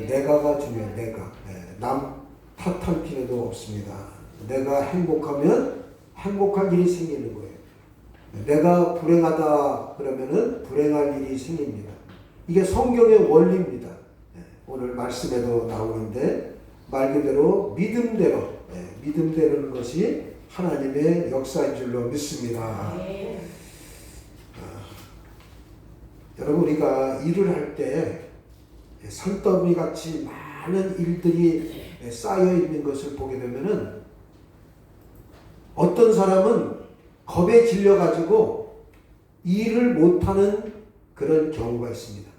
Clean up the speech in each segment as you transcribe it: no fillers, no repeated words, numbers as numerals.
내가가 중요해요. 내가. 남 탓할 필요도 없습니다. 내가 행복하면 행복할 일이 생기는 거예요. 내가 불행하다 그러면은 불행할 일이 생깁니다. 이게 성경의 원리입니다. 오늘 말씀에도 나오는데 말 그대로 믿음대로는 것이 하나님의 역사인 줄로 믿습니다. 여러분, 우리가 일을 할 때 산더미 같이 많은 일들이 쌓여 있는 것을 보게 되면은 어떤 사람은 겁에 질려 가지고 일을 못하는 그런 경우가 있습니다.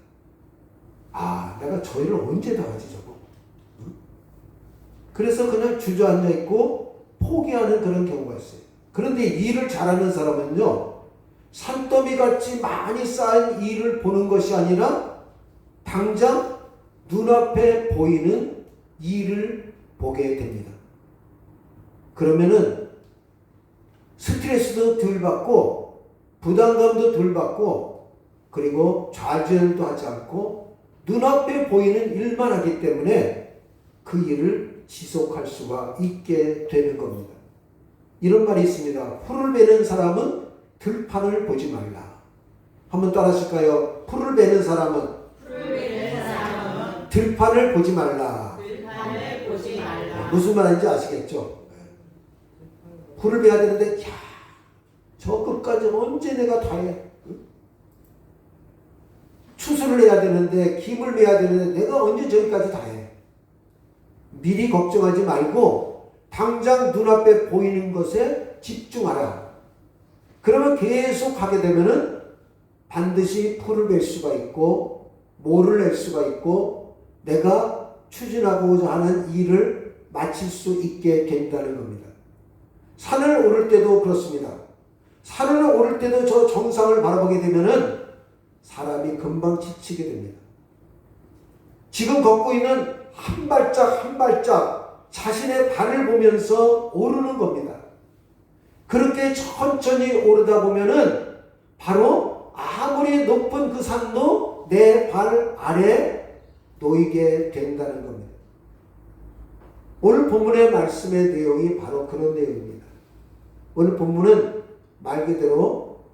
내가 저 일을 언제 다 하지 저거? 그래서 그냥 주저앉아 있고 포기하는 그런 경우가 있어요. 그런데 일을 잘하는 사람은요, 산더미같이 많이 쌓인 일을 보는 것이 아니라 당장 눈앞에 보이는 일을 보게 됩니다. 그러면은 스트레스도 덜 받고 부담감도 덜 받고 그리고 좌절도 하지 않고 눈앞에 보이는 일만 하기 때문에 그 일을 지속할 수가 있게 되는 겁니다. 이런 말이 있습니다. 풀을 베는 사람은 들판을 보지 말라. 한번 따라 하실까요? 풀을 베는 사람은 들판을 보지 말라. 무슨 말인지 아시겠죠? 풀을 베야 되는데 저 끝까지 언제 내가 다 해? 추수를 해야 되는데 김을 매야 되는데 내가 언제 저기까지 다 해? 미리 걱정하지 말고 당장 눈앞에 보이는 것에 집중하라. 그러면 계속 하게 되면은 반드시 풀을 뵐 수가 있고 모를 낼 수가 있고 내가 추진하고자 하는 일을 마칠 수 있게 된다는 겁니다. 산을 오를 때도 그렇습니다. 산을 오를 때도 저 정상을 바라보게 되면은 사람이 금방 지치게 됩니다. 지금 걷고 있는 한 발짝 한 발짝 자신의 발을 보면서 오르는 겁니다. 그렇게 천천히 오르다 보면은 바로 아무리 높은 그 산도 내 발 아래 놓이게 된다는 겁니다. 오늘 본문의 말씀의 내용이 바로 그런 내용입니다. 오늘 본문은 말 그대로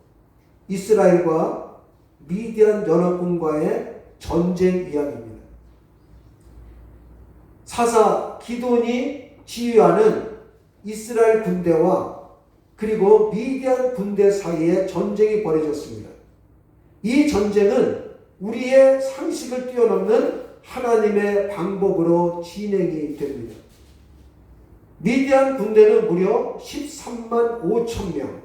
이스라엘과 미디안 연합군과의 전쟁 이야기입니다. 사사 기드온이 지휘하는 이스라엘 군대와 그리고 미디안 군대 사이에 전쟁이 벌어졌습니다. 이 전쟁은 우리의 상식을 뛰어넘는 하나님의 방법으로 진행이 됩니다. 미디안 군대는 무려 13만 5천 명.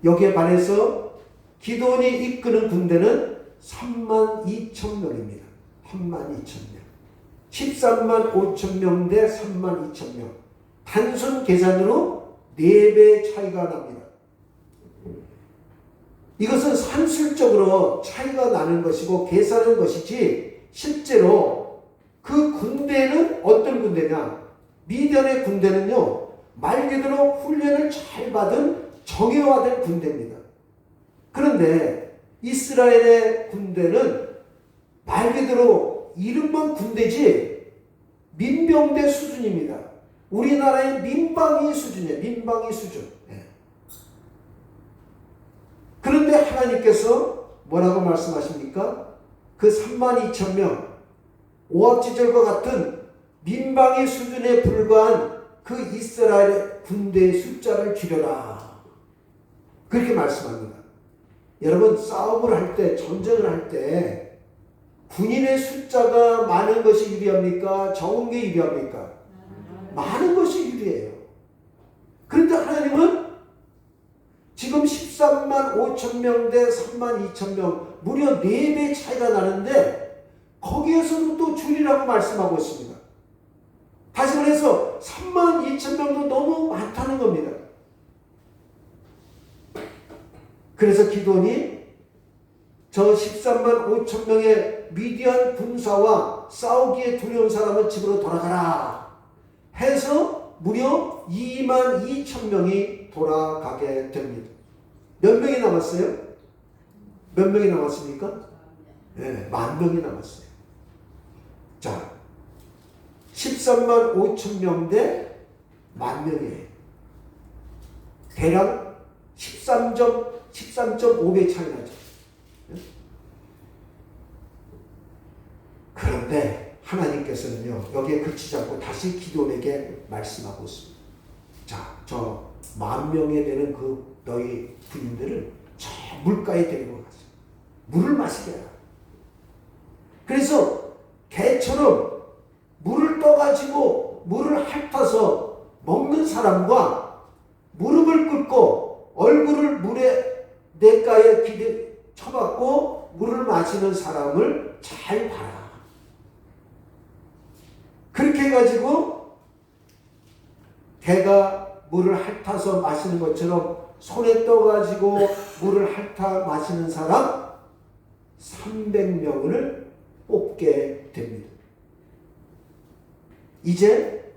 여기에 반해서 기드온이 이끄는 군대는 3만 2천 명입니다. 3만 2천 명. 13만 5천 명 대 3만 2천 명. 단순 계산으로 4배 차이가 납니다. 이것은 산술적으로 차이가 나는 것이고 계산한 것이지 실제로 그 군대는 어떤 군대냐? 미디안의 군대는요, 말 그대로 훈련을 잘 받은 정예화된 군대입니다. 그런데 이스라엘의 군대는 말 그대로 이름만 군대지 민병대 수준입니다. 우리나라의 민방위 수준이에요. 민방위 수준. 그런데 하나님께서 뭐라고 말씀하십니까? 그 3만 2천 명, 오합지졸과 같은 민방위 수준에 불과한 그 이스라엘의 군대의 숫자를 줄여라. 그렇게 말씀합니다. 여러분, 싸움을 할 때, 전쟁을 할 때 군인의 숫자가 많은 것이 유리합니까? 적은 게 유리합니까? 많은 것이 유리해요. 그런데 하나님은 지금 13만 5천 명 대 3만 2천 명, 무려 4배 차이가 나는데 거기에서도 또 줄이라고 말씀하고 있습니다. 다시 말해서 3만 2천 명도 너무 많다는 겁니다. 그래서 기드온이 저 13만 5천 명의 미디안 군사와 싸우기에 두려운 사람은 집으로 돌아가라 해서 무려 2만 2천 명이 돌아가게 됩니다. 몇 명이 남았어요? 몇 명이 남았습니까? 네, 10,000명이 남았어요. 13만 5천 명 대 10,000명이에요. 대략 13.5배 차이 나죠. 그런데 하나님께서는요, 여기에 그치지 않고 다시 기도원에게 말씀하고 있습니다. 자, 저 10,000명에 되는 그 너희 부인들을 저 물가에 데리고 가서 물을 마시게 해라. 그래서 개처럼 물을 떠가지고 물을 핥아서 먹는 사람과 무릎을 꿇고 얼굴을 물에 냇가에 쳐박고 물을 마시는 사람을 잘 봐라. 그렇게 해가지고 개가 물을 핥아서 마시는 것처럼 손에 떠가지고 물을 핥아 마시는 사람 300명을 뽑게 됩니다. 이제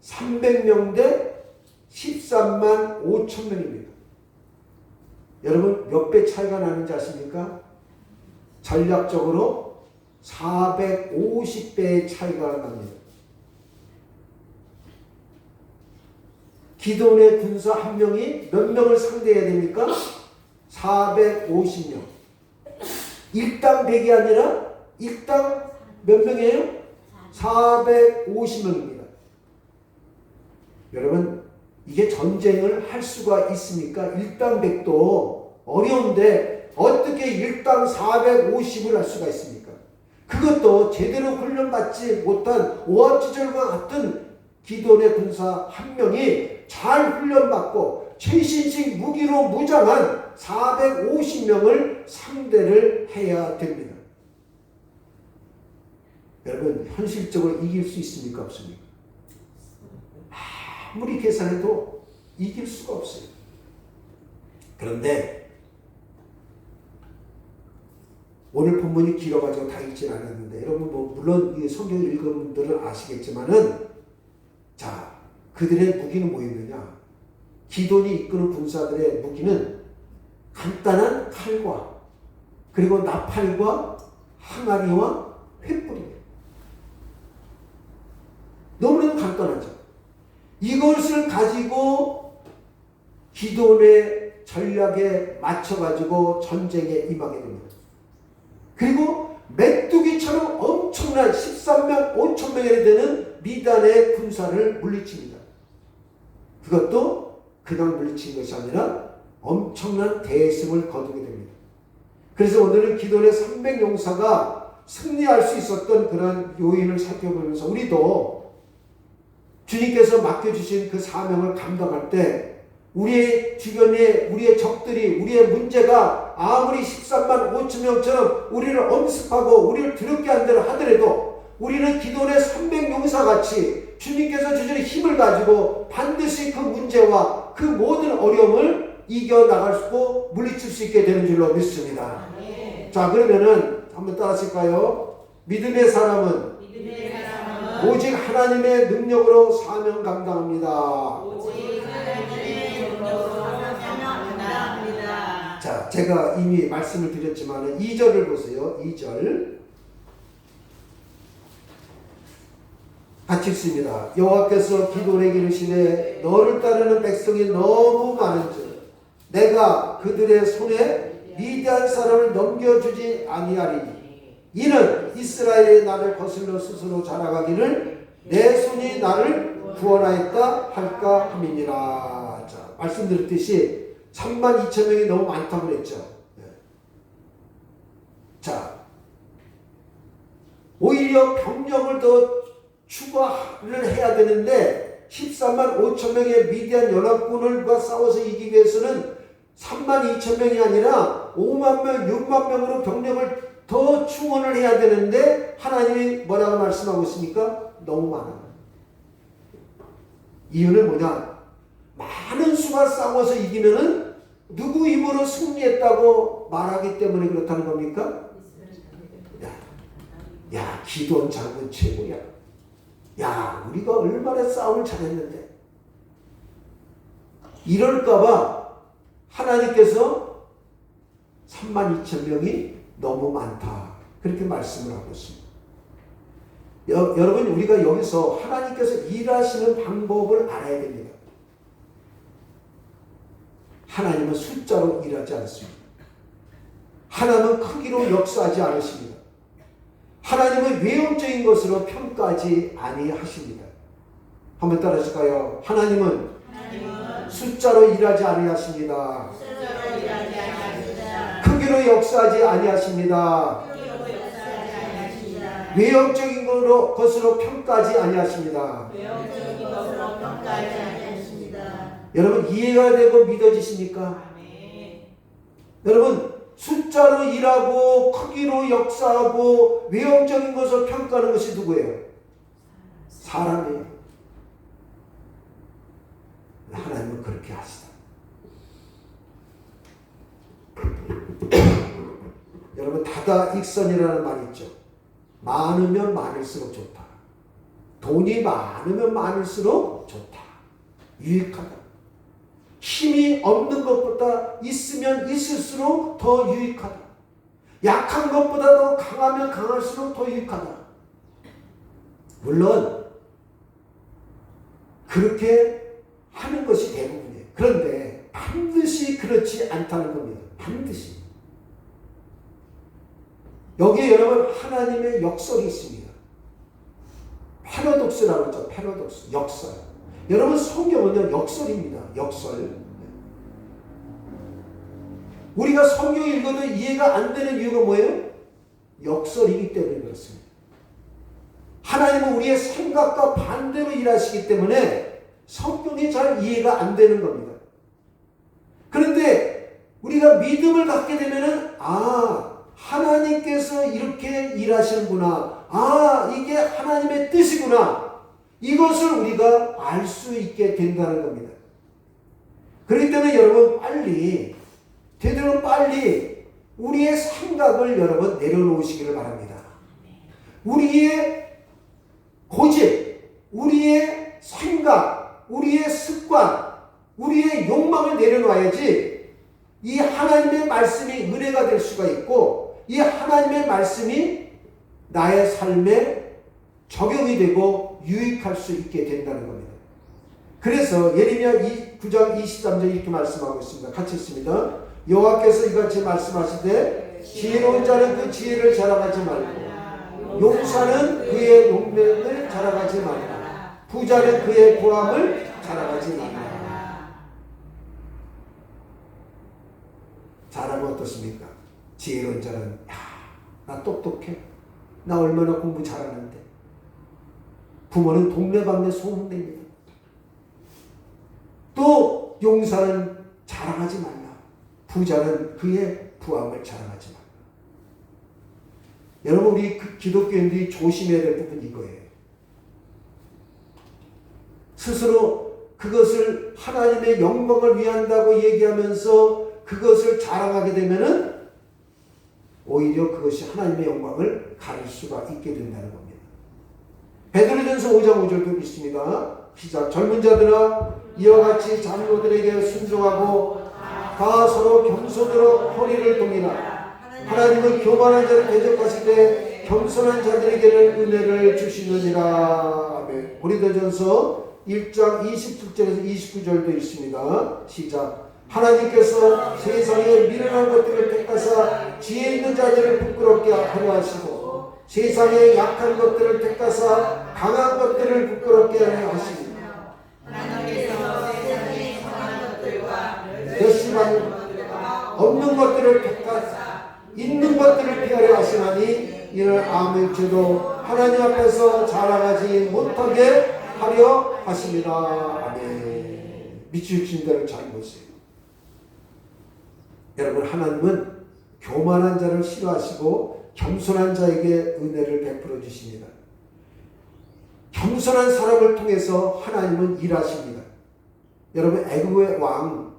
300명 대 13만 5천 명입니다. 여러분 몇 배 차이가 나는지 아십니까? 전략적으로 450배의 차이가 납니다. 기도원의 군사 한 명이 몇 명을 상대해야 됩니까? 450명. 일당 100이 아니라 일당 몇 명이에요? 450명입니다. 여러분 이게 전쟁을 할 수가 있습니까? 일당 100도 어려운데 어떻게 일당 450을 할 수가 있습니까? 그것도 제대로 훈련받지 못한 오합지졸과 같은 기도원의 군사 한 명이 잘 훈련받고 최신식 무기로 무장한 450명을 상대를 해야 됩니다. 여러분 현실적으로 이길 수 있습니까? 없습니까? 아무리 계산해도 이길 수가 없어요. 그런데 오늘 본문이 길어가지고 다 읽진 않았는데 여러분 물론 이 성경 읽은 분들은 아시겠지만은 자 그들의 무기는 뭐였느냐? 기돈이 이끄는 군사들의 무기는 간단한 칼과 그리고 나팔과 항아리와 횃불입니다. 너무나도 간단하죠. 이것을 가지고 기돈의 전략에 맞춰가지고 전쟁에 임하게 됩니다. 그리고 메뚜기처럼 엄청난 13만 5천 명이 되는 미단의 군사를 물리칩니다. 그것도 그냥 물리친 것이 아니라 엄청난 대승을 거두게 됩니다. 그래서 오늘은 기돈의 300용사가 승리할 수 있었던 그런 요인을 살펴보면서 우리도 주님께서 맡겨주신 그 사명을 감당할 때 우리의 주변에 우리의 적들이 우리의 문제가 아무리 13만 5천 명처럼 우리를 엄습하고 우리를 두렵게 한다고 하더라도 우리는 기돈의 300용사 같이 주님께서 주시는 힘을 가지고 반드시 그 문제와 그 모든 어려움을 이겨나갈 수 있고 물리칠 수 있게 되는 줄로 믿습니다. 자 그러면은 한번 따라하실까요? 믿음의 사람은 오직 하나님의 능력으로 사명 감당합니다. 자, 제가 이미 말씀을 드렸지만 2절을 보세요. 2절 같이 읽습니다. 여호와께서 기돈에게 이르시되 너를 따르는 백성이 너무 많은즉 내가 그들의 손에 미디안 사람을 넘겨주지 아니하리니 이는 이스라엘이 나를 거슬러 스스로 자랑하기를 내 손이 나를 구원하였다 할까 함이니라. 자, 말씀드렸듯이 32,000명이 너무 많다고 그랬죠. 자, 오히려 병력을 더 추가를 해야 되는데 13만 5천 명의 미디안 연합군과 싸워서 이기기 위해서는 32,000명이 아니라 5만 명, 6만 명으로 병력을 더 충원을 해야 되는데 하나님이 뭐라고 말씀하고 있습니까? 너무 많아. 이유는 뭐냐? 많은 수가 싸워서 이기면은 누구 힘으로 승리했다고 말하기 때문에 그렇다는 겁니까? 야, 기돈 장군 최고야. 야, 우리가 얼마나 싸움을 잘했는데. 이럴까봐 하나님께서 32,000명이 너무 많다. 그렇게 말씀을 하고 있습니다. 여러분 우리가 여기서 하나님께서 일하시는 방법을 알아야 됩니다. 하나님은 숫자로 일하지 않습니다. 하나님은 크기로 역사하지 않으십니다. 하나님은 외형적인 것으로 평가하지 아니하십니다. 한번 따라하실까요? 하나님은 숫자로 일하지 아니하십니다. 크기로 역사하지 아니하십니다. 외형적인 것으로 평가하지 아니하십니다. 여러분 이해가 되고 믿어지십니까? 여러분 숫자로 일하고 크기로 역사하고 외형적인 것을 평가하는 것이 누구예요? 사람이에요. 하나님은 그렇게 하시다. 여러분 다다익선이라는 말이 있죠. 많으면 많을수록 좋다. 돈이 많으면 많을수록 좋다. 유익하다. 힘이 없는 것보다 있으면 있을수록 더 유익하다. 약한 것보다 더 강하면 강할수록 더 유익하다. 물론 그렇게 하는 것이 대부분이에요. 그런데 반드시 그렇지 않다는 겁니다. 반드시. 여기에 여러분 하나님의 역설이 있습니다. 패러독스라고 하죠. 패러독스. 역설. 여러분 성경은요 역설입니다. 역설. 우리가 성경 읽어도 이해가 안 되는 이유가 뭐예요? 역설이기 때문에 그렇습니다. 하나님은 우리의 생각과 반대로 일하시기 때문에 성경이 잘 이해가 안 되는 겁니다. 그런데 우리가 믿음을 갖게 되면은 하나님께서 이렇게 일하시는구나. 이게 하나님의 뜻이구나. 이것을 우리가 알 수 있게 된다는 겁니다. 그렇기 때문에 여러분 되도록 빨리 우리의 생각을 여러분 내려놓으시기를 바랍니다. 우리의 고집, 우리의 생각, 우리의 습관, 우리의 욕망을 내려놔야지 이 하나님의 말씀이 은혜가 될 수가 있고 이 하나님의 말씀이 나의 삶에 적용이 되고 유익할 수 있게 된다는 겁니다. 그래서 예레미야 9장 23절 이렇게 말씀하고 있습니다. 같이 있습니다. 여호와께서 이같이 말씀하시되 지혜로운 자는 그 지혜를 자랑하지 말고 용사는 그의 용맹을 자랑하지 말라. 부자는 그의 부함을 자랑하지 말라. 자랑은 어떻습니까? 지혜로운 자는 나 똑똑해. 나 얼마나 공부 잘하는데. 부모는 동네방네 소문냅니다. 또 용사는 자랑하지 말라. 부자는 그의 부함을 자랑하지 말라. 여러분 우리 기독교인들이 조심해야 될 부분이 이거예요. 스스로 그것을 하나님의 영광을 위한다고 얘기하면서 그것을 자랑하게 되면은 오히려 그것이 하나님의 영광을 가릴 수가 있게 된다는 겁니다. 베드로전서 5장 5절도 있습니다. 시작. 젊은 자들아 이와 같이 장로들에게 순종하고 다 서로 겸손으로 허리를 동이라. 하나님은 교만한 자를 대적하실 때 겸손한 자들에게는 은혜를 주시느니라. 아멘. 고린도전서 1장 27절에서 29절도 있습니다. 시작. 하나님께서 세상에 미련한 것들을 택하사 지혜 있는 자들을 부끄럽게 하려 하시고 세상에 약한 것들을 택하사 강한 것들을 부끄럽게 하려 하시니 하나님께서 세상에 정한 것들과 열심한 없는 것들을 택하사 있는 것들을 피하려 하시나니 이를 아무 죄도 하나님 앞에서 자랑하지 못하게 하려 하십니다. 아멘. 미치신 대로 잘 보세요. 여러분 하나님은 교만한 자를 싫어하시고 겸손한 자에게 은혜를 베풀어 주십니다. 겸손한 사람을 통해서 하나님은 일하십니다. 여러분 애굽의 왕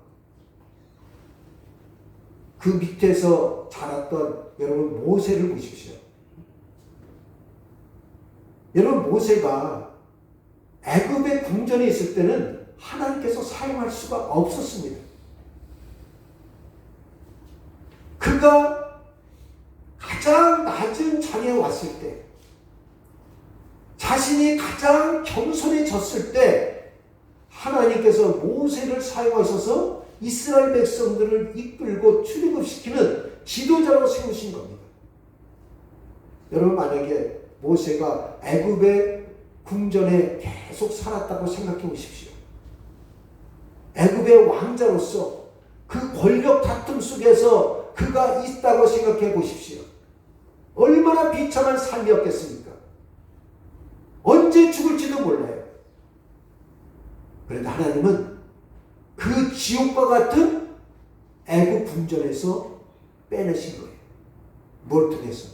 그 밑에서 자랐던 여러분 모세를 보십시오. 여러분 모세가 애굽의 궁전에 있을 때는 하나님께서 사용할 수가 없었습니다. 그가 가장 낮은 자리에 왔을 때 자신이 가장 겸손해졌을 때 하나님께서 모세를 사용하셔서 이스라엘 백성들을 이끌고 출애굽시키는 지도자로 세우신 겁니다. 여러분, 만약에 모세가 애굽의 궁전에 계속 살았다고 생각해 보십시오. 애굽의 왕자로서 그 권력 다툼 속에서 그가 있다고 생각해 보십시오. 얼마나 비참한 삶이었겠습니까? 언제 죽을지도 몰라요. 그런데 하나님은 그 지옥과 같은 애굽 궁전에서 빼내신 거예요. 뭘 통해서?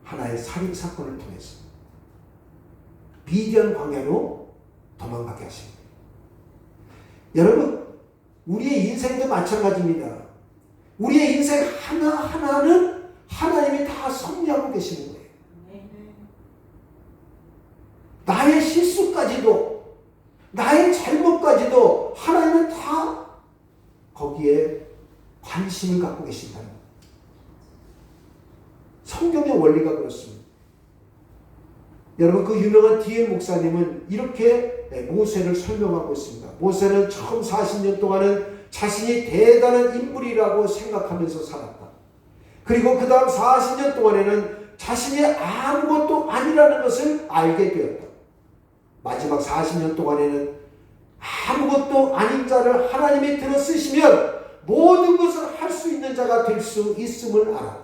하나의 살인 사건을 통해서 미디안 광야로 도망가게 하십니다. 여러분, 우리의 인생도 마찬가지입니다. 우리의 인생 하나하나는 하나님이 다 섭리하고 계시는 거예요. 나의 실수까지도, 나의 잘못까지도 하나님은 다 거기에 관심을 갖고 계신다는 거예요. 성경의 원리가 그렇습니다. 여러분, 그 유명한 D.L. 목사님은 이렇게 모세를 설명하고 있습니다. 모세는 처음 40년 동안은 자신이 대단한 인물이라고 생각하면서 살았다. 그리고 그 다음 40년 동안에는 자신이 아무것도 아니라는 것을 알게 되었다. 마지막 40년 동안에는 아무것도 아닌 자를 하나님이 들어 쓰시면 모든 것을 할 수 있는 자가 될 수 있음을 알았다.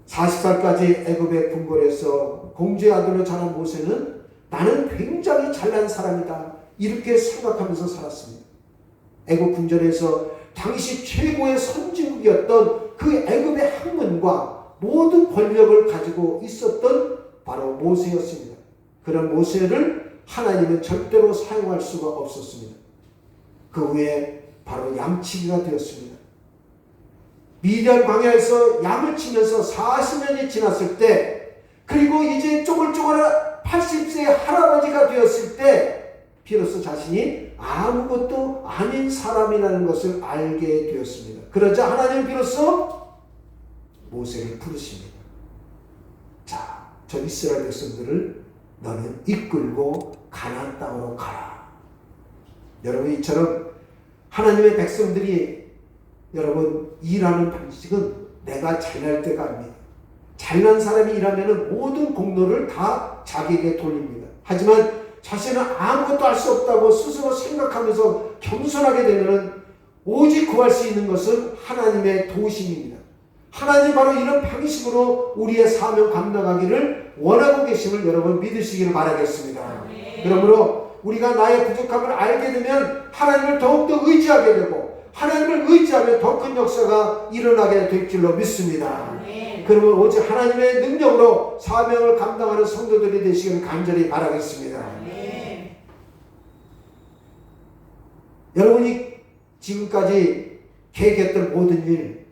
40살까지 애굽의 궁궐에서 공주의 아들로 자란 모세는 나는 굉장히 잘난 사람이다, 이렇게 생각하면서 살았습니다. 애굽 궁전에서 당시 최고의 선진국이었던 그 애굽의 학문과 모든 권력을 가지고 있었던 바로 모세였습니다. 그런 모세를 하나님은 절대로 사용할 수가 없었습니다. 그 후에 바로 양치기가 되었습니다. 미디안 광야에서 양을 치면서 40년이 지났을 때, 그리고 이제 쪼글쪼글 80세의 할아버지가 되었을 때 비로소 자신이 아무것도 아닌 사람이라는 것을 알게 되었습니다. 그러자 하나님은 비로소 모세를 부르십니다. 자, 저 이스라엘 백성들을 너는 이끌고 가나안 땅으로 가라. 여러분, 이처럼 하나님의 백성들이 여러분 일하는 방식은 내가 잘날 때가 아닙니다. 잘난 사람이 일하면 모든 공로를 다 자기에게 돌립니다. 하지만 자신은 아무것도 할 수 없다고 스스로 생각하면서 겸손하게 되면 오직 구할 수 있는 것은 하나님의 도우심입니다. 하나님 바로 이런 방식으로 우리의 사명 감당하기를 원하고 계심을 여러분 믿으시기를 바라겠습니다. 그러므로 우리가 나의 부족함을 알게 되면 하나님을 더욱더 의지하게 되고, 하나님을 의지하면 더 큰 역사가 일어나게 될 줄로 믿습니다. 그러면 오직 하나님의 능력으로 사명을 감당하는 성도들이 되시기를 간절히 바라겠습니다. 여러분이 지금까지 계획했던 모든 일,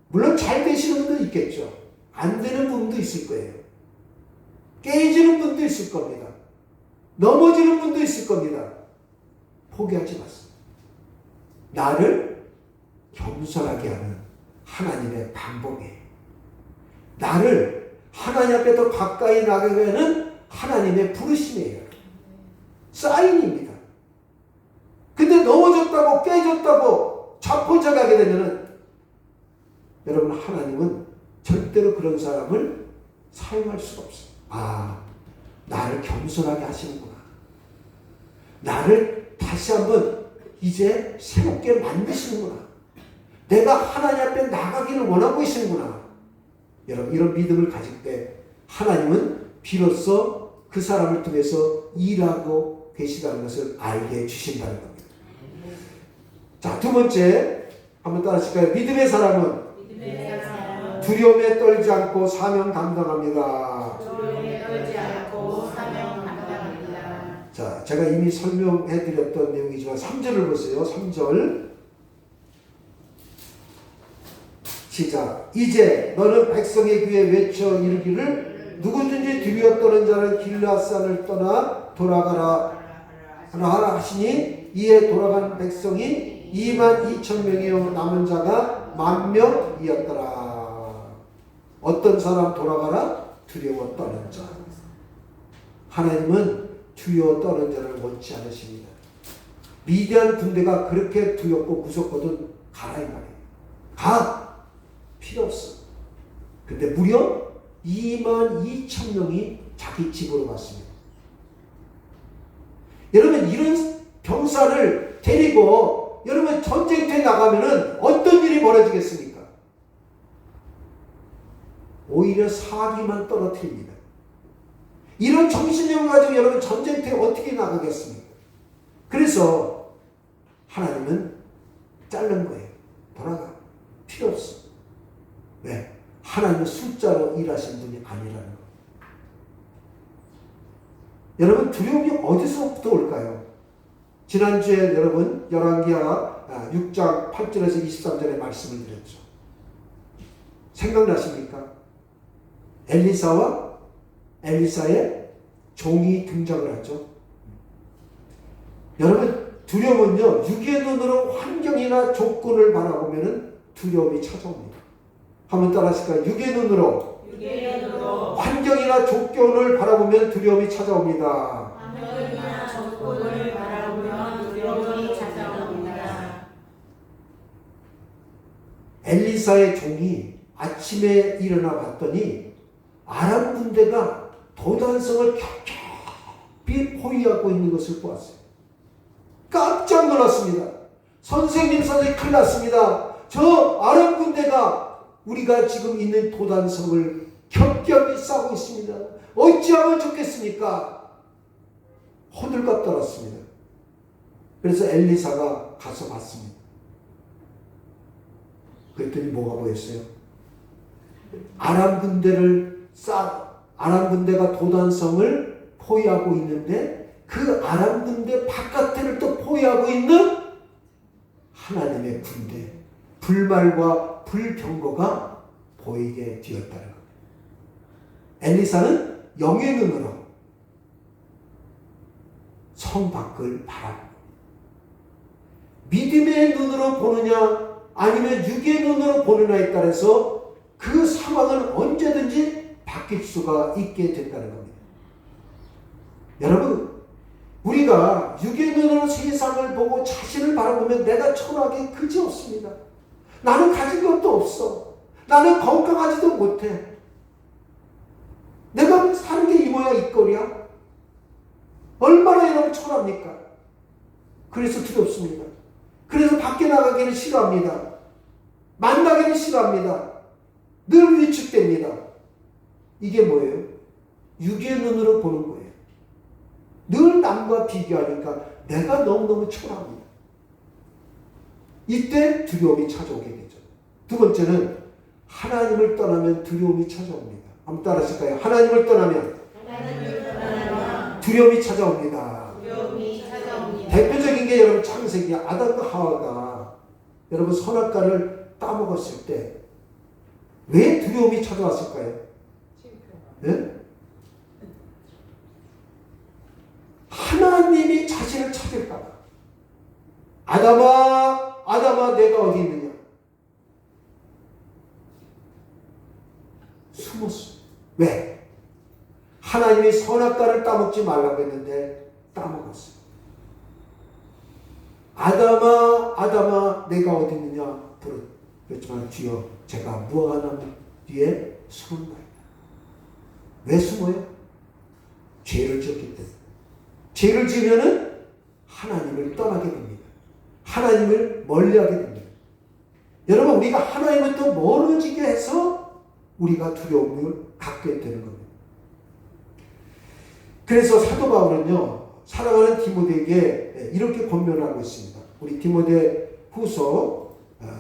물론 잘 되시는 분도 있겠죠. 안 되는 분도 있을 거예요. 깨지는 분도 있을 겁니다. 넘어지는 분도 있을 겁니다. 포기하지 마세요. 나를 겸손하게 하는 하나님의 방법이에요. 나를 하나님 앞에 더 가까이 나가게 하는 하나님의 부르심이에요. 사인입니다. 근데 넘어졌다고 깨졌다고 자포자기하게 되면은 여러분, 하나님은 절대로 그런 사람을 사용할 수가 없어요. 아, 나를 겸손하게 하시는구나. 나를 다시 한번 이제 새롭게 만드시는구나. 내가 하나님 앞에 나가기를 원하고 계시는구나. 여러분, 이런 믿음을 가질 때 하나님은 비로소 그 사람을 통해서 일하고 계시다는 것을 알게 해주신다는 겁니다. 자, 두 번째 한번 따라 하실까요? 믿음의 사람은 두려움에 떨지 않고 사명 감당합니다. 자, 제가 이미 설명해 드렸던 내용이지만 3절을 보세요. 3절 시작. 이제 너는 백성의 귀에 외쳐 이르기를 누구든지 두려워 떠는 자는 길르앗산을 떠나 돌아가라 하라 하시니, 이에 돌아간 백성이 22,000명이요 남은 자가 10,000명이었더라. 어떤 사람 돌아가라? 두려워 떠는 자. 하나님은 두려워 떠는 자를 원치 않으십니다. 미디안 군대가 그렇게 두렵고 무섭거든 가라 이 말이에요. 가! 필요 없어. 근데 무려 22,000명이 자기 집으로 갔습니다. 여러분 이런 병사를 데리고 여러분 전쟁터에 나가면은 어떤 일이 벌어지겠습니까? 오히려 사기만 떨어뜨립니다. 이런 정신력을 가지고 여러분 전쟁터에 어떻게 나가겠습니까? 그래서 하나님은 자른 거예요. 돌아가. 필요 없어. 왜? 하나님은 숫자로 일하신 분이 아니라는 거. 여러분 두려움이 어디서부터 올까요? 지난주에 여러분 열왕기하 6장 8절에서 23절의 말씀을 드렸죠. 생각나십니까? 엘리사와 엘리사의 종이 등장을 하죠. 여러분 두려움은요 육의 눈으로 환경이나 조건을 바라보면 두려움이 찾아옵니다. 한번 따라 하실까요? 육의 눈으로 환경이나 조건을 바라보면 두려움이 찾아옵니다. 환경이나 조건을 바라보면 두려움이 찾아옵니다. 엘리사의 종이 아침에 일어나 봤더니 아람 군대가 도단성을 겹겹이 포위하고 있는 것을 보았어요. 깜짝 놀랐습니다. 선생님 큰일 났습니다. 저 아람 군대가 우리가 지금 있는 도단성을 겹겹이 싸고 있습니다. 어찌하면 좋겠습니까? 호들갑 떨었습니다. 그래서 엘리사가 가서 봤습니다. 그랬더니 뭐가 보였어요? 아람 군대가 도단성을 포위하고 있는데 그 아람 군대 바깥을 또 포위하고 있는 하나님의 군대, 불말과 불병거가 보이게 되었다는 겁니다. 엘리사는 영의 눈으로 성 밖을 바라보고 믿음의 눈으로 보느냐 아니면 육의 눈으로 보느냐에 따라서 그 상황은 언제든지 바뀔 수가 있게 된다는 겁니다. 여러분 우리가 육의 눈으로 세상을 보고 자신을 바라보면 내가 초라하게 그지없습니다. 나는 가진 것도 없어. 나는 건강하지도 못해. 내가 사는 게 이 모양 이 꼴이야? 얼마나 여러분 초라합니까? 그래서 두렵습니다. 그래서 밖에 나가기는 싫어합니다. 만나기는 싫어합니다. 늘 위축됩니다. 이게 뭐예요? 육의 눈으로 보는 거예요. 늘 남과 비교하니까 내가 너무너무 초라합니다. 이때 두려움이 찾아오게 되죠. 두 번째는 하나님을 떠나면 두려움이 찾아옵니다. 한번 따라 하실까요? 하나님을 떠나면 두려움이 찾아옵니다. 대표적인 게 여러분 창세기 아담과 하와가 여러분 선악과를 따먹었을 때 왜 두려움이 찾아왔을까요? 네? 하나님이 자신을 찾을까 봐. 아담아 내가 어디 있느냐? 숨었어. 왜? 하나님이 선악과를 따먹지 말라고 했는데 따먹었어. 아담아 내가 어디 있느냐? 그렇지만 주여 제가 무화과나무 뒤에 숨은 거예요. 왜 숨어요? 죄를 지었기 때문에. 죄를 지으면은 하나님을 떠나게 됩니다. 하나님을 멀리하게 됩니다. 여러분 우리가 하나님을 또 멀어지게 해서 우리가 두려움을 갖게 되는 겁니다. 그래서 사도 바울은요 사랑하는 디모데에게 이렇게 권면하고 있습니다. 우리 디모데 후서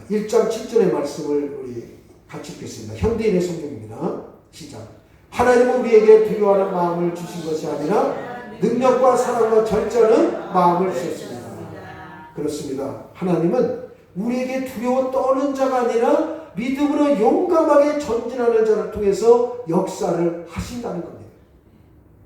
1장 7절의 말씀을 우리 같이 읽겠습니다. 현대인의 성경입니다. 시작. 하나님은 우리에게 두려워하는 마음을 주신 것이 아니라 능력과 사랑과 절제하는 마음을 주셨습니다. 그렇습니다. 하나님은 우리에게 두려워 떠는 자가 아니라 믿음으로 용감하게 전진하는 자를 통해서 역사를 하신다는 겁니다.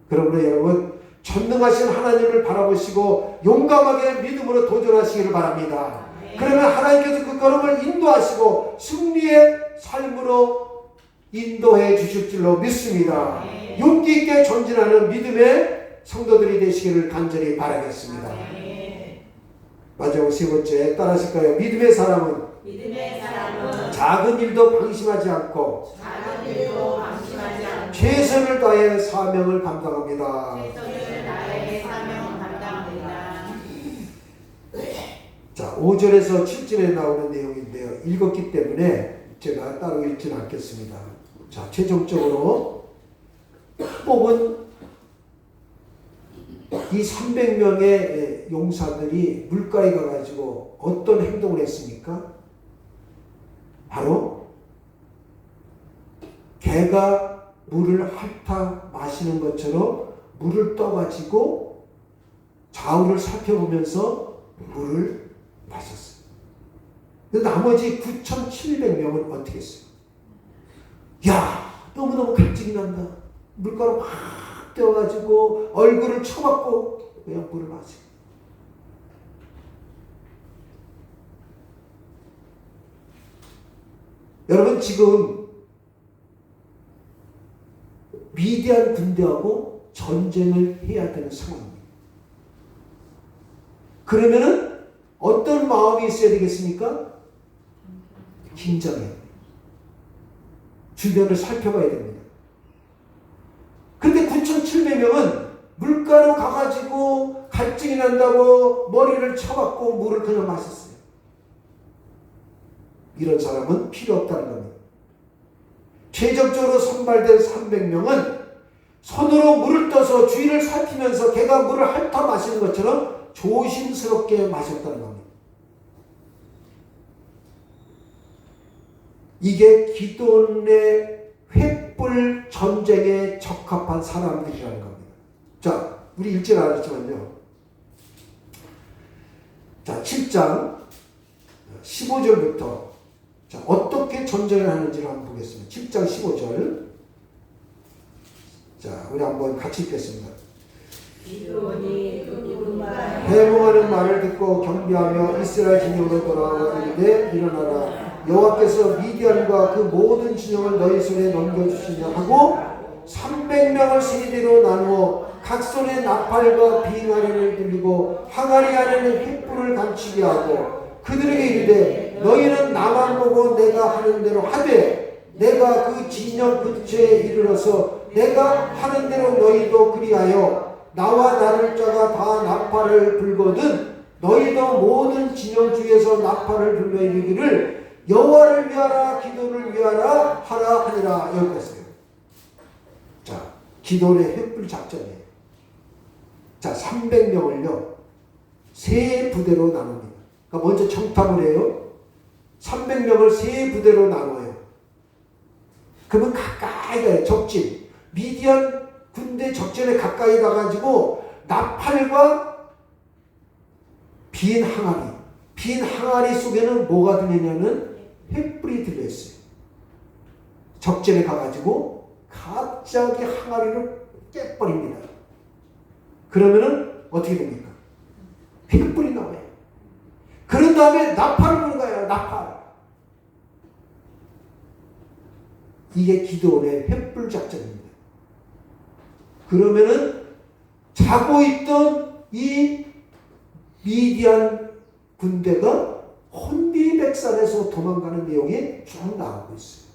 그러므로 여러분 전능하신 하나님을 바라보시고 용감하게 믿음으로 도전하시기를 바랍니다. 그러면 하나님께서 그 걸음을 인도하시고 승리의 삶으로 인도해 주실 줄로 믿습니다. 용기 있게 전진하는 믿음의 성도들이 되시기를 간절히 바라겠습니다. 마지막 세 번째 따라하실까요? 믿음의 사람은 작은 일도 방심하지 않고 최선을 다해 사명을 감당합니다. 자, 5절에서 7절에 나오는 내용인데요. 읽었기 때문에 제가 따로 읽지는 않겠습니다. 자, 최종적으로 뽑은 이 300명의 용사들이 물가에 가가지고 어떤 행동을 했습니까? 바로 개가 물을 핥아 마시는 것처럼 물을 떠가지고 좌우를 살펴보면서 물을 마셨어요. 근데 나머지 9,700명은 어떻게 했어요? 야, 너무너무 갈증이 난다. 물가로 막 뛰어가지고 얼굴을 쳐박고 그냥 물을 마셔. 여러분, 지금 미디안 군대하고 전쟁을 해야 되는 상황입니다. 그러면은 어떤 마음이 있어야 되겠습니까? 긴장해야 돼요. 주변을 살펴봐야 됩니다. 근데 9,700명은 물가로 가가지고 갈증이 난다고 머리를 쳐박고 물을 그냥 마셨어요. 이런 사람은 필요 없다는 겁니다. 최종적으로 선발된 300명은 손으로 물을 떠서 주위를 살피면서 개가 물을 핥아 마시는 것처럼 조심스럽게 마셨다는 겁니다. 이게 기도원의 횃불 전쟁에 적합한 사람들이라는 겁니다. 자, 우리 읽질 않았지만요. 자, 7장 15절부터 자, 어떻게 전쟁을 하는지를 한번 보겠습니다. 7장 15절. 자, 우리 한번 같이 읽겠습니다. 해몽하는 말을 듣고 경비하며 이스라엘 진영으로 돌아와 이르되 일어나라. 여호와께서 미디안과 그 모든 진영을 너희 손에 넘겨주시냐 하고 300명을 세대로 나누어 각 손에 나팔과 빙하리를 들리고 항아리 안에는 횃불을 감추게 하고 그들에게 이르되 너희는 나만 보고 내가 하는 대로 하되 내가 그 진영 근처에 이르러서 내가 하는 대로 너희도 그리하여 나와 나눌 자가 다 나팔을 불거든 너희도 모든 진영 중에서 나팔을 불며 이르기를 여호와를 위하라 기도를 위하라 하라 하니라. 여기까지요. 자, 기도의 횃불 작전이에요. 자, 300명을요 세 부대로 나눕니다. 그러니까 먼저 청탑을 해요. 300명을 세 부대로 나눠요. 그러면 가까이 가요. 적진. 미디안 군대 적진에 가까이 가가지고 나팔과 빈 항아리. 빈 항아리 속에는 뭐가 들리냐면 횃불이 들려있어요. 적진에 가가지고 갑자기 항아리를 깨버립니다. 그러면은 어떻게 됩니까? 횃불이 나와요. 그런 다음에 나팔을 부는 거예요. 나팔. 이게 기도원의 횃불 작전입니다. 그러면은 자고 있던 이 미디안 군대가 혼비백산에서 도망가는 내용이 쭉 나오고 있어요.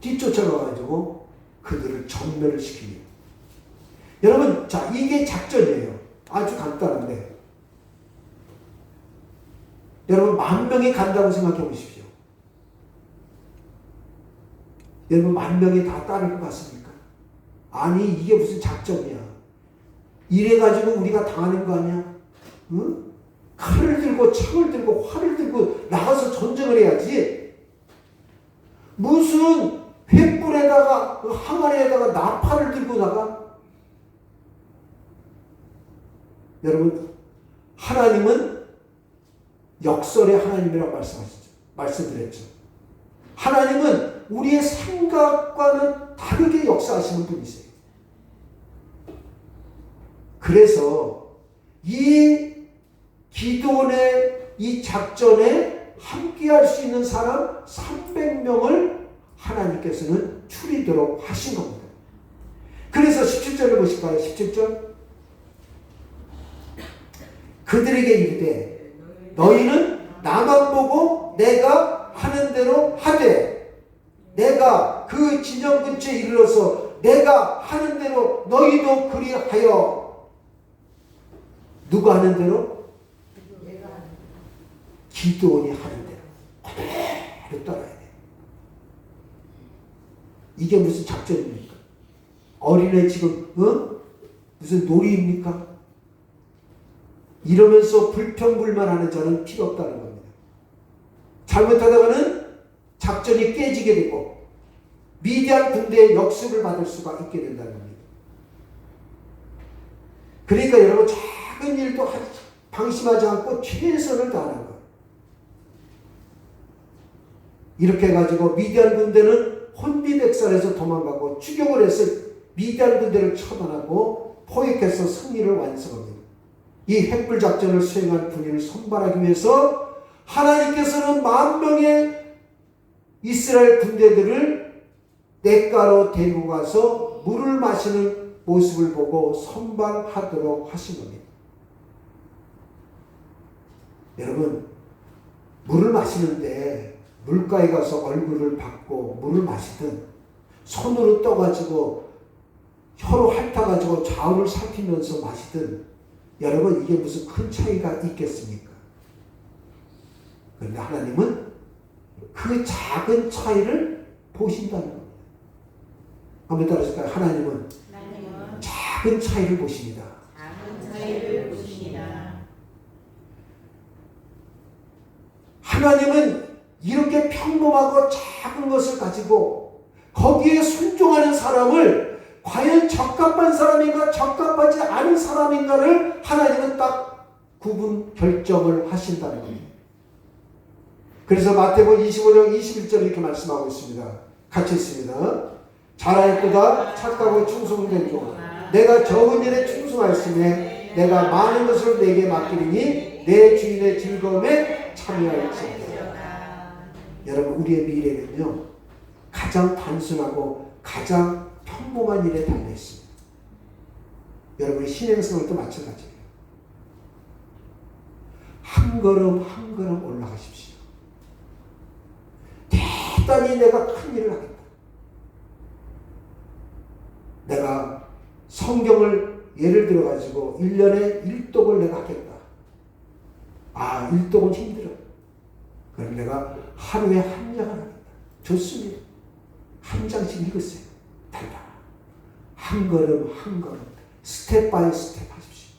뒤쫓아가가지고 그들을 전멸을 시킵니다. 여러분, 자, 이게 작전이에요. 아주 간단한데. 여러분, 10,000명이 간다고 생각해 보십시오. 여러분, 10,000명이 다 따를 것 같습니까? 아니, 이게 무슨 작전이야. 이래가지고 우리가 당하는 거 아니야? 응? 칼을 들고 창을 들고 활을 들고 나가서 전쟁을 해야지. 무슨 횃불에다가 항아리에다가 나팔을 들고 나가? 여러분, 하나님은 역설의 하나님이라고 말씀드렸죠. 하나님은 우리의 생각과는 다르게 역사하시는 분이세요. 그래서 이 기도원의 이 작전에 함께할 수 있는 사람 300명을 하나님께서는 추리도록 하신 겁니다. 그래서 17절을 보실까요? 17절. 그들에게 이르되 너희는 나만 보고 내가 하는 대로 하되 내가 그 진영 근처에 이르러서 내가 하는 대로 너희도 그리하여. 누가 하는 대로? 기드온이 하는 대로 그대로 따라야 돼. 이게 무슨 작전입니까? 어린애 지금 무슨 놀이입니까? 이러면서 불평불만하는 자는 필요 없다는 겁니다. 잘못하다가는 작전이 깨지게 되고 미디안 군대의 역습을 받을 수가 있게 된다는 겁니다. 그러니까 여러분 작은 일도 방심하지 않고 최선을 다하는 거예요. 이렇게 해가지고 미디안 군대는 혼비백산에서 도망가고 추격을 해서 미디안 군대를 처단하고 포획해서 승리를 완성합니다. 이 횃불 작전을 수행한 군인을 선발하기 위해서 하나님께서는 10,000명의 이스라엘 군대들을 냇가로 데리고 가서 물을 마시는 모습을 보고 선발하도록 하신 겁니다. 여러분, 물을 마시는데 물가에 가서 얼굴을 받고 물을 마시든 손으로 떠가지고 혀로 핥아가지고 좌우를 살피면서 마시든 여러분 이게 무슨 큰 차이가 있겠습니까? 그런데 하나님은 그 작은 차이를 보신다는 겁니다. 한번 따라하실까요? 하나님은 작은 차이를 보십니다. 작은 차이를 보십니다. 하나님은 이렇게 평범하고 작은 것을 가지고 거기에 순종하는 사람을 과연 적합한 사람인가 적합하지 않은 사람인가를 하나님은 딱 구분 결정을 하신다는 겁니다. 그래서 마태복음 25장 21절 이렇게 말씀하고 있습니다. 같이 있습니다. 잘하였도다 착하고 충성된 종 내가 적은 일에 충성하였으며 내가 많은 것을 내게 맡기리니 내 주인의 즐거움에 참여할지어다. 여러분 우리의 미래는요 가장 단순하고 가장 평범한 일에 달려있습니다. 여러분의 신앙생활도 마찬가지예요. 한 걸음 한 걸음 올라가십시오. 대단히 내가 큰 일을 하겠다. 내가 성경을 예를 들어가지고 1년에 1독을 내가 하겠다. 아 1독은 힘들어. 그럼 내가 하루에 한 장을 하겠다. 좋습니다. 한 장씩 읽으세요. 달라. 한 걸음 한 걸음 스텝 바이 스텝 하십시오.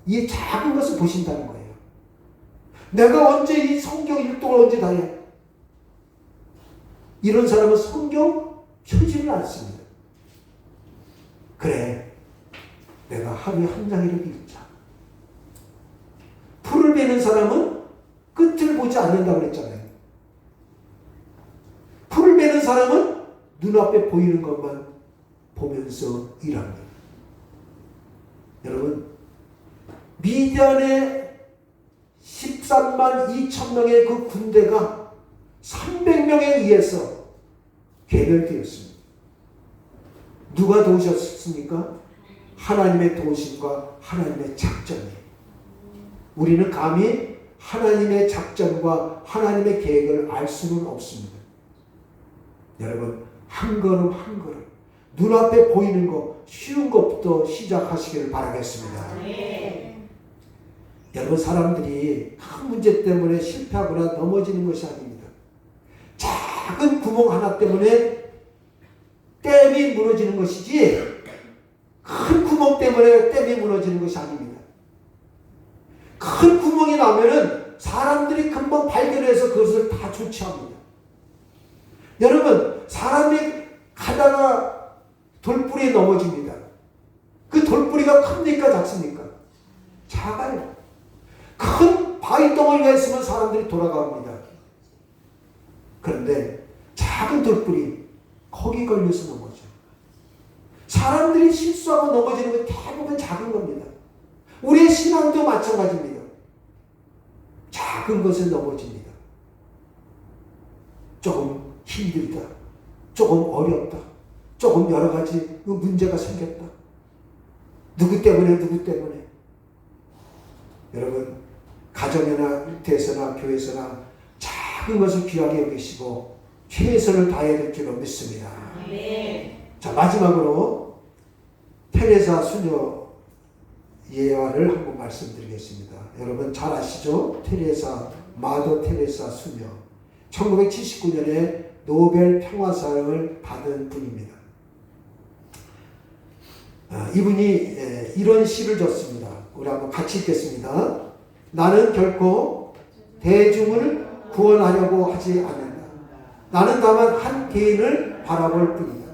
이 작은 것을 보신다는 거예요. 내가 언제 이 성경 1독을 언제 다 해? 이런 사람은 성경 펴지를 않습니다. 그래 내가 하루에 한 장이라도 읽자. 풀을 베는 사람은 끝을 보지 않는다고 그랬잖아요. 풀을 베는 사람은 눈앞에 보이는 것만 보면서 일합니다. 여러분 미디안의 13만 2천 명의 그 군대가 300명에 의해서 괴멸되었습니다. 누가 도우셨습니까? 하나님의 도우심과 하나님의 작전이에요. 우리는 감히 하나님의 작전과 하나님의 계획을 알 수는 없습니다. 여러분 한 걸음 한 걸음 눈앞에 보이는 거 쉬운 것부터 시작하시기를 바라겠습니다. 네. 여러분 사람들이 큰 문제 때문에 실패하거나 넘어지는 것이 아닙니다. 작은 구멍 하나 때문에 댐이 무너지는 것이지 큰 구멍 때문에 댐이 무너지는 것이 아닙니다. 큰 구멍이 나면은 사람들이 금방 발견해서 그것을 다 조치합니다. 여러분 사람이 가다가 돌뿌리에 넘어집니다. 그 돌뿌리가 큽니까 작습니까? 작아요. 큰 바위 덩어리가 있으면 사람들이 돌아갑니다. 그런데 작은 돌뿌리 거기 걸려서 넘어져. 사람들이 실수하고 넘어지는 건 대부분 작은 겁니다. 우리의 신앙도 마찬가지입니다. 작은 것에 넘어집니다. 조금 힘들다, 조금 어렵다, 조금 여러 가지 문제가 생겼다. 누구 때문에? 여러분, 가정이나 일터에서나 교회에서나 작은 것을 귀하게 여기시고 최선을 다해야 될 줄로 믿습니다. 자, 마지막으로 테레사 수녀 예화를 한번 말씀드리겠습니다. 여러분 잘 아시죠? 마더 테레사 수녀. 1979년에 노벨 평화상을 받은 분입니다. 이분이 이런 시를 줬습니다. 우리 한번 같이 읽겠습니다. 나는 결코 대중을 구원하려고 하지 않는다. 나는 다만 한 개인을 바라볼 뿐이다.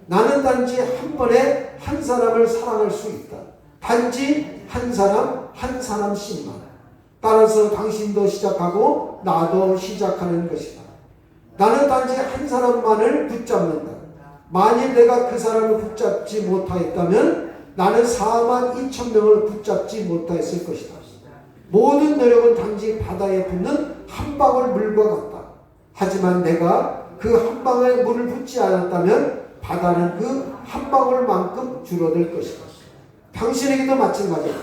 나는 단지 한 번에 한 사람을 사랑할 수 있다. 단지 한 사람씩만. 따라서 당신도 시작하고 나도 시작하는 것이다. 나는 단지 한 사람만을 붙잡는다. 만일 내가 그 사람을 붙잡지 못하였다면 나는 42,000명을 붙잡지 못하였을 것이다. 모든 노력은 단지 바다에 붙는 한 방울 물과 같다. 하지만 내가 그 한 방울 물을 붓지 않았다면 바다는 그 한 방울만큼 줄어들 것이다. 당신에게도 마찬가지다.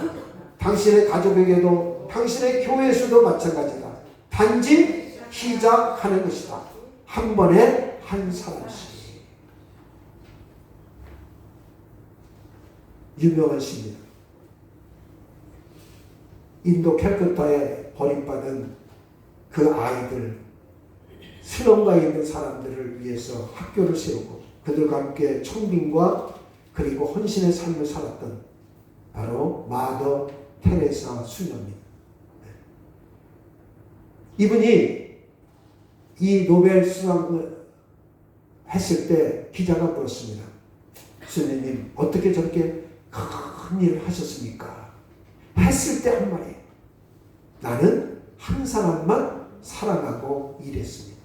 당신의 가족에게도, 당신의 교회에서도 마찬가지다. 단지 시작하는 것이다. 한 번에 한 사람씩. 유명한 시입니다. 인도 캘커타에 버림받은 그 아이들, 슬럼가에 있는 사람들을 위해서 학교를 세우고 그들과 함께 청빙과 그리고 헌신의 삶을 살았던 바로 마더 테레사 수녀입니다. 이분이 이 노벨 수상을 했을 때 기자가 물었습니다. 수녀님, 어떻게 저렇게 큰 일을 하셨습니까? 했을 때 한 말이에요. 나는 한 사람만 사랑하고 일했습니다.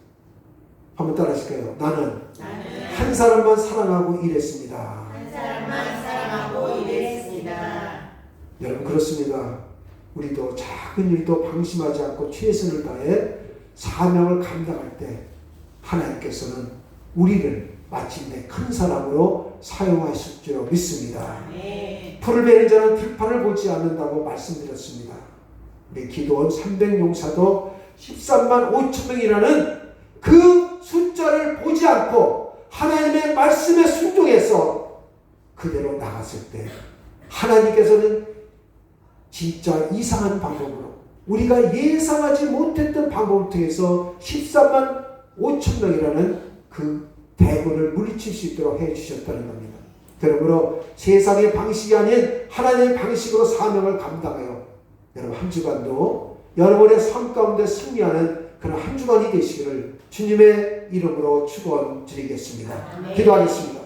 한번 따라 하실까요? 나는 한 사람만 사랑하고 일했습니다. 여러분, 그렇습니다. 우리도 작은 일도 방심하지 않고 최선을 다해 사명을 감당할 때 하나님께서는 우리를 마침내 큰 사람으로 사용하실 줄 믿습니다. 풀을 베는 자는 들판을 보지 않는다고 말씀드렸습니다. 우리 기도원 300용사도 13만 5천 명이라는 그 숫자를 보지 않고 하나님의 말씀에 순종해서 그대로 나갔을 때 하나님께서는 진짜 이상한 방법으로, 우리가 예상하지 못했던 방법을 통해서 13만 5천 명이라는 그 대군을 물리칠 수 있도록 해주셨다는 겁니다. 그러므로 세상의 방식이 아닌 하나님의 방식으로 사명을 감당하여 여러분 한 주간도 여러분의 삶 가운데 승리하는 그런 한 주간이 되시기를 주님의 이름으로 축원드리겠습니다. 기도하겠습니다.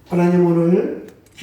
하나님, 오늘